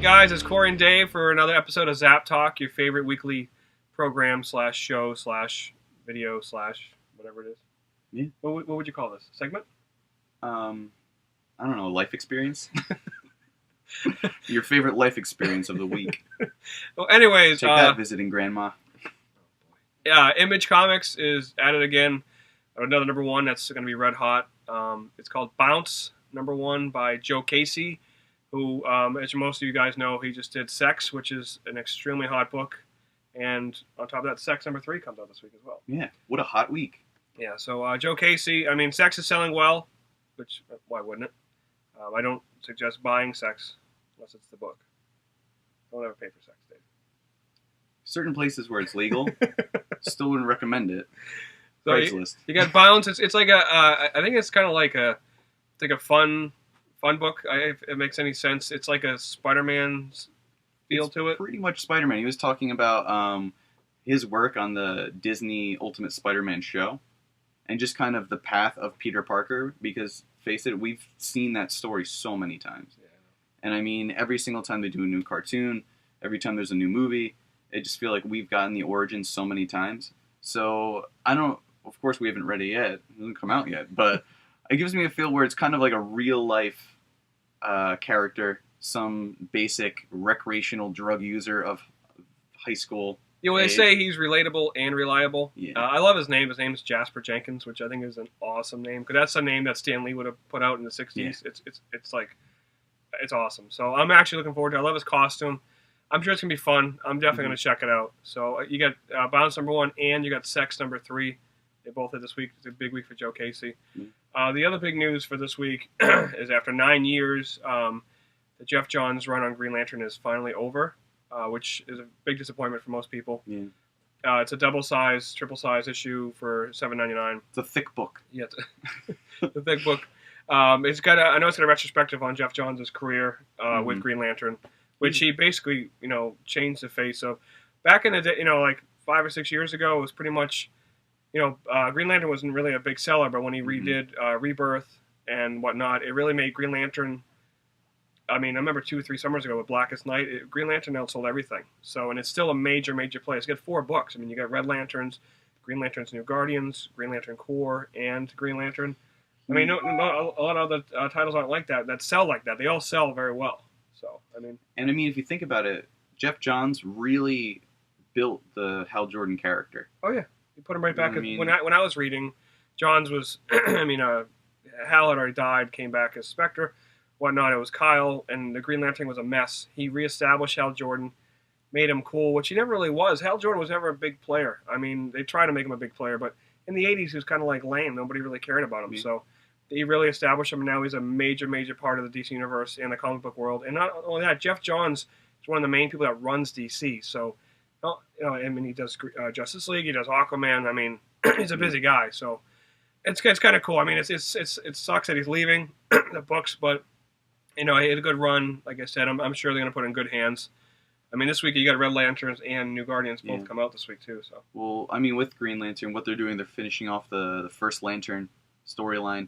Guys, it's Corey and Dave for another episode of Zapp Talk, your favorite weekly program slash show slash video slash whatever it is. Yeah. What would you call this? Segment? I don't know, life experience? Your favorite life experience of the week. Well, anyways, Take that, visiting grandma. Yeah, Image Comics is at it again. Another number one that's going to be red hot. It's called Bounce, number one by Joe Casey, who, as most of you guys know, he just did Sex, which is an extremely hot book. And on top of that, Sex number 3 comes out this week as well. Yeah, what a hot week. Yeah, so Joe Casey, I mean, Sex is selling well, which, why wouldn't it? I don't suggest buying Sex unless it's the book. Don't ever pay for Sex, Dave. Certain places where it's legal, still wouldn't recommend it. So Craigslist. you got Bounce. It's like I think it's kind of like a fun book. If it makes any sense. It's like a Spider-Man feel to it. Pretty much Spider-Man. He was talking about his work on the Disney Ultimate Spider-Man show, and just kind of the path of Peter Parker. Because face it, we've seen that story so many times. Yeah. And I mean, every single time they do a new cartoon, every time there's a new movie, I just feel like we've gotten the origin so many times. So I don't. Of course, we haven't read it yet. It hasn't come out yet, but it gives me a feel where it's kind of like a real life character, some basic recreational drug user of high school. Yeah, well, they age. say he's relatable and reliable. Yeah. I love his name. His name's Jasper Jenkins, which I think is an awesome name because that's a name that Stan Lee would have put out in the '60s. Yeah. It's like it's awesome. So I'm actually looking forward to it. I love his costume. I'm sure it's gonna be fun. I'm definitely gonna check it out. So you got Bounce number 1 and you got Sex number 3. They both hit this week. It's a big week for Joe Casey. The other big news for this week is after 9 years, the Jeff Johns run on Green Lantern is finally over, which is a big disappointment for most people. Yeah. It's a double-size, triple-size issue for $7.99. It's a thick book. Yeah, it's a thick book. It's got I know it's got a retrospective on Jeff Johns' career with Green Lantern, which he basically, changed the face of. Back in the day, like 5 or 6 years ago, it was pretty much, Green Lantern wasn't really a big seller, but when he redid Rebirth and whatnot, it really made Green Lantern. I mean, I remember 2 or 3 summers ago with Blackest Night, Green Lantern outsold everything. So, and it's still a major, major play. It's got 4 books. I mean, you got Red Lanterns, Green Lantern's New Guardians, Green Lantern Corps, and Green Lantern. I mean, a lot of other titles aren't like that sell like that. They all sell very well. So, I mean. And I mean, if you think about it, Jeff Johns really built the Hal Jordan character. Oh yeah, you put him right back. I mean, when I was reading, Johns was, I mean, Hal had already died, came back as Spectre, whatnot. It was Kyle, and the Green Lantern was a mess. He reestablished Hal Jordan, made him cool, which he never really was. Hal Jordan was never a big player. I mean, they tried to make him a big player, but in the '80s he was kind of like lame. Nobody really cared about him. So he really established him, and now he's a major, major part of the DC universe and the comic book world. And not only that, Jeff Johns is one of the main people that runs DC. So, I mean, he does Justice League, he does Aquaman. I mean, he's a busy guy. So, it's kind of cool. I mean, it sucks that he's leaving the books, but he had a good run. Like I said, I'm sure they're going to put it in good hands. I mean, this week you got Red Lanterns and New Guardians both come out this week too. So, well, I mean, with Green Lantern, what they're doing, they're finishing off the first Lantern storyline.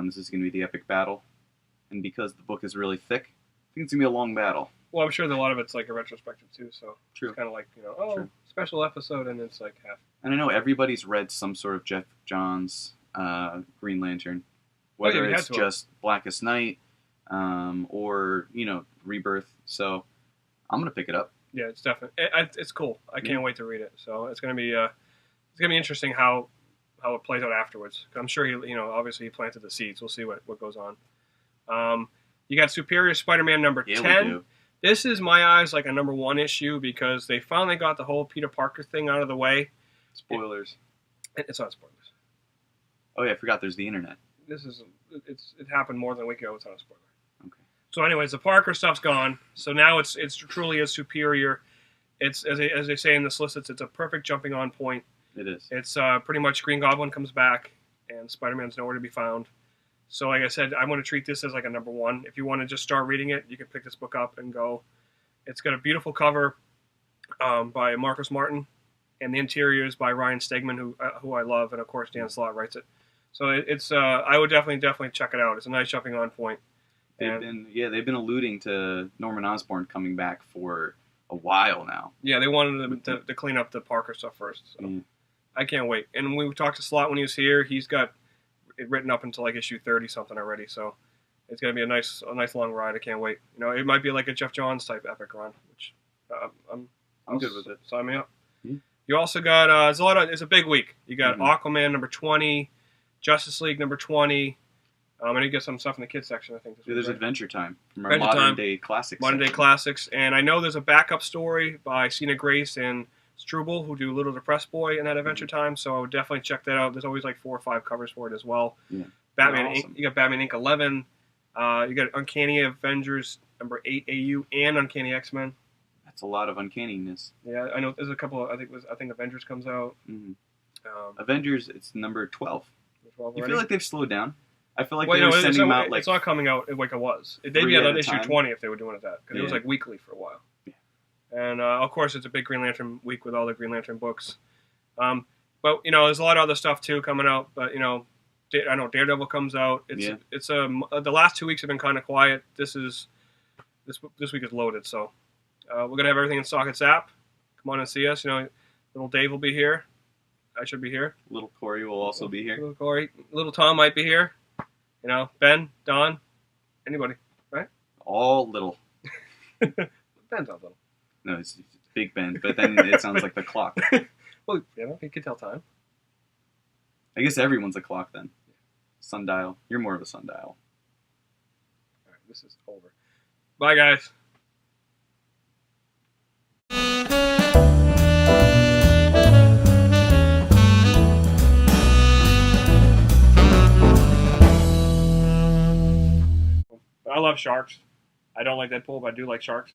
This is going to be the epic battle, and because the book is really thick, I think it's going to be a long battle. Well, I'm sure that a lot of it's like a retrospective too, so True. It's kind of like True. Special episode, and it's like half. And I know everybody's read some sort of Jeff Johns Green Lantern, whether it's just Blackest Night or Rebirth. So I'm gonna pick it up. Yeah, it's definitely it's cool. I can't wait to read it. So it's gonna be interesting how it plays out afterwards. I'm sure he obviously he planted the seeds. We'll see what goes on. You got Superior Spider-Man number 10. We do. This is my eyes like a number 1 issue because they finally got the whole Peter Parker thing out of the way. Spoilers. It's not spoilers. Oh yeah, I forgot. There's the internet. It happened more than a week ago. It's not a spoiler. Okay. So, anyways, the Parker stuff's gone. So now it's truly a Superior. It's as they say in the solicits, it's a perfect jumping on point. It is. It's pretty much Green Goblin comes back and Spider-Man's nowhere to be found. So, like I said, I'm going to treat this as like a number 1. If you want to just start reading it, you can pick this book up and go. It's got a beautiful cover by Marcus Martin, and the interior is by Ryan Stegman, who I love, and of course Dan Slott writes it. So it's I would definitely check it out. It's a nice jumping on point. They've been alluding to Norman Osborn coming back for a while now. Yeah, they wanted them to clean up the Parker stuff first. So. Yeah. I can't wait. And when we talked to Slott when he was here, he's got it written up until like issue 30 something already. So it's gonna be a nice long ride. I can't wait. You know, it might be like a Jeff Johns type epic run, which I'm good with it. Sign me up. Yeah. You also got it's a big week. You got Aquaman number 20, Justice League number 20. I'm gonna get some stuff in the kids section. I think this there's Adventure Time from our Adventure modern day classics. Modern day classics, and I know there's a backup story by Cena Grace and Struble, who do Little Depressed Boy in that Adventure Time. So I would definitely check that out. There's always like 4 or 5 covers for it as well. Yeah. Batman Awesome. Inc. You got Batman Inc. 11. You got Uncanny Avengers number 8 AU and Uncanny X-Men. That's a lot of uncanniness. Yeah, I know. There's a couple. I think Avengers comes out. Mm-hmm. Avengers, it's number 12. 12 you feel like they've slowed down? I feel like well, they were sending them out like it's not coming out like it was. They'd be at on a issue time. 20 if they were doing it that because it was like weekly for a while. Yeah. And of course, it's a big Green Lantern week with all the Green Lantern books. But you know, there's a lot of other stuff too coming out. But you know, I know Daredevil comes out. It's the last 2 weeks have been kind of quiet. This week is loaded. So we're gonna have everything in stock at Zapp. Come on and see us. You know, little Dave will be here. I should be here. Little Corey will also be here. Little Corey, little Tom might be here. You know, Ben, Don, anybody, right? All little. Ben's not little. No, it's Big Ben, but then it sounds like the clock. Well, you know, he can tell time. I guess everyone's a clock then. Sundial. You're more of a sundial. All right, this is over. Bye, guys. I love sharks. I don't like Deadpool, but I do like sharks.